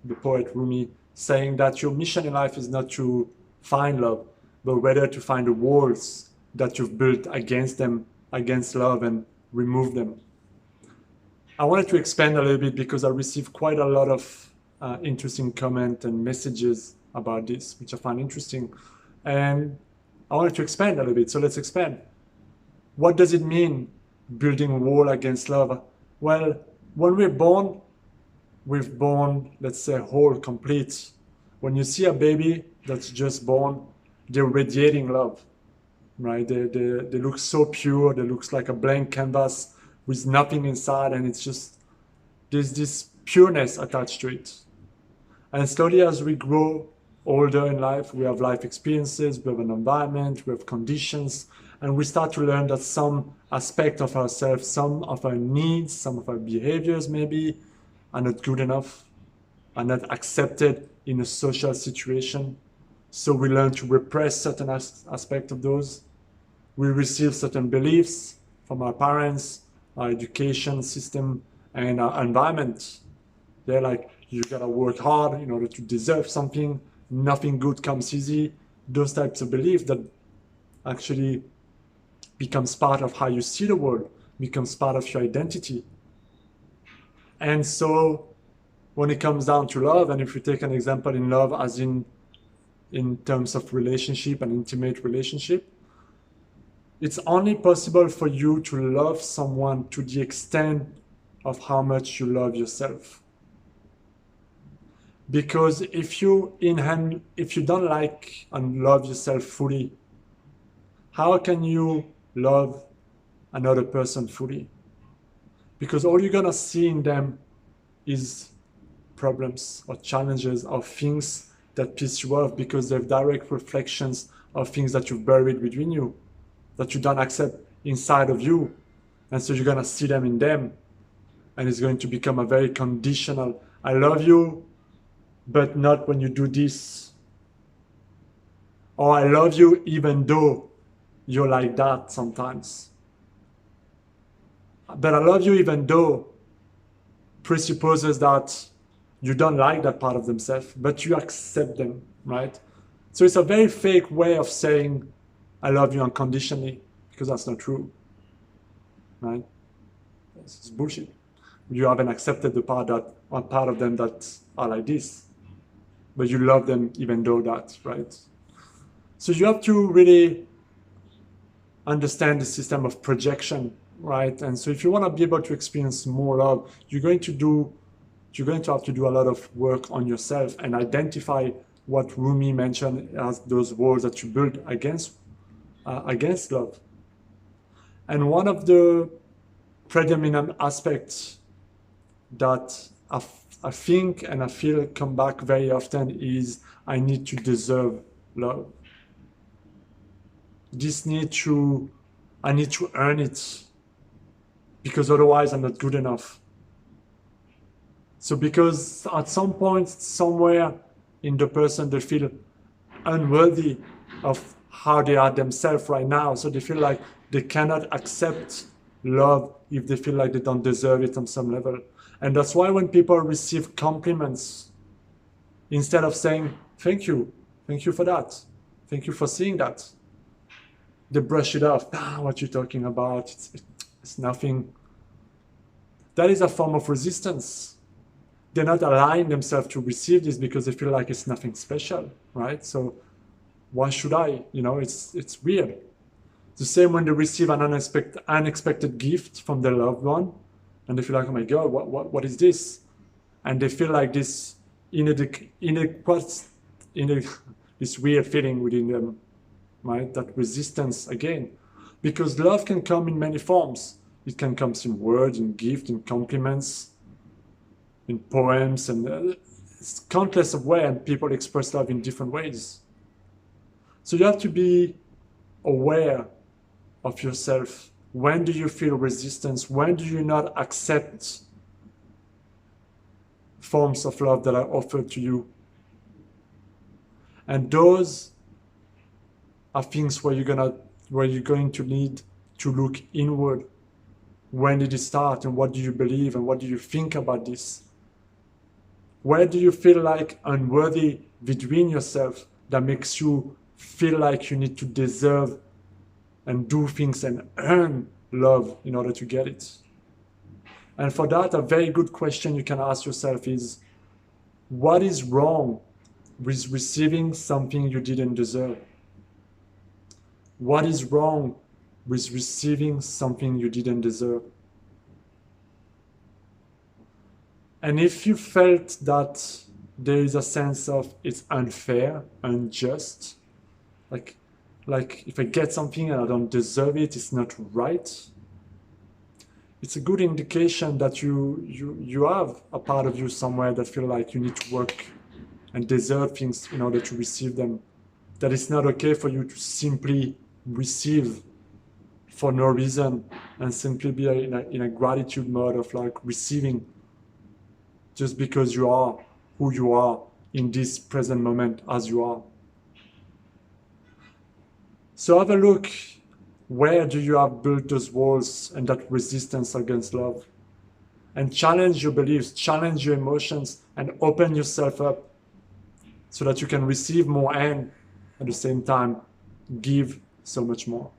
the poet Rumi, saying that your mission in life is not to find love, but rather to find the walls that you've built against them, against love, and remove them. I wanted to expand a little bit because I received quite a lot of interesting comments and messages about this, which I find interesting. And I wanted to expand a little bit. So let's expand. What does it mean, building a wall against love? Well, when we're born, let's say, whole, complete. When you see a baby that's just born, they're radiating love, right? They look so pure. They look like a blank canvas with nothing inside, and it's just, there's this pureness attached to it. And slowly as we grow older in life, we have life experiences, we have an environment, we have conditions, and we start to learn that some aspect of ourselves, some of our needs, some of our behaviors maybe are not good enough, are not accepted in a social situation. So we learn to repress certain aspects of those. We receive certain beliefs from our parents, our education system, and our environment. They're like, you gotta work hard in order to deserve something. Nothing good comes easy. Those types of beliefs that actually becomes part of how you see the world, becomes part of your identity. And so when it comes down to love, and if we take an example in love as in terms of relationship and intimate relationship, it's only possible for you to love someone to the extent of how much you love yourself. Because if you don't like and love yourself fully, how can you love another person fully? Because all you're gonna see in them is problems or challenges or things that piss you off, because they're direct reflections of things that you've buried within you, that you don't accept inside of you. And so you're gonna see them in them, and it's going to become a very conditional, I love you, but not when you do this. Or I love you even though you're like that sometimes. But I love you even though presupposes that you don't like that part of themselves, but you accept them, right? So it's a very fake way of saying I love you unconditionally, because that's not true, right? It's bullshit. You haven't accepted the part of them that are like this, but you love them even though that, right? So you have to really understand the system of projection, right? And so if you want to be able to experience more love, you're going to have to do a lot of work on yourself and identify what Rumi mentioned as those walls that you build against love. And one of the predominant aspects that I think and I feel come back very often is I need to deserve love. I need to earn it, because otherwise I'm not good enough. So because at some point, somewhere in the person, they feel unworthy of how they are themselves right now. So they feel like they cannot accept love if they feel like they don't deserve it on some level. And that's why when people receive compliments, instead of saying, thank you for that, thank you for seeing that, they brush it off. What you're talking about, it's nothing. That is a form of resistance. They're not allowing themselves to receive this because they feel like it's nothing special, right? So why should I? It's weird. The same when they receive an unexpected gift from their loved one, and they feel like, oh my God, what is this? And they feel like this this weird feeling within them, right? That resistance again, because love can come in many forms. It can come in words, in gifts, in compliments, in poems, and it's countless of ways, and people express love in different ways. So you have to be aware of yourself. When do you feel resistance? When do you not accept forms of love that are offered to you? And those are things where you're going to need to look inward. When did it start, and what do you believe, and what do you think about this? Where do you feel like unworthy between yourself that makes you feel like you need to deserve and do things and earn love in order to get it? And for that, a very good question you can ask yourself is, what is wrong with receiving something you didn't deserve? What is wrong with receiving something you didn't deserve? And if you felt that there is a sense of it's unfair, unjust, like if I get something and I don't deserve it, it's not right, it's a good indication that you have a part of you somewhere that feel like you need to work and deserve things in order to receive them. That it's not okay for you to simply receive for no reason and simply be in a gratitude mode of like receiving just because you are who you are in this present moment as you are. So have a look, where do you have built those walls and that resistance against love? And challenge your beliefs, challenge your emotions, and open yourself up so that you can receive more and at the same time give so much more.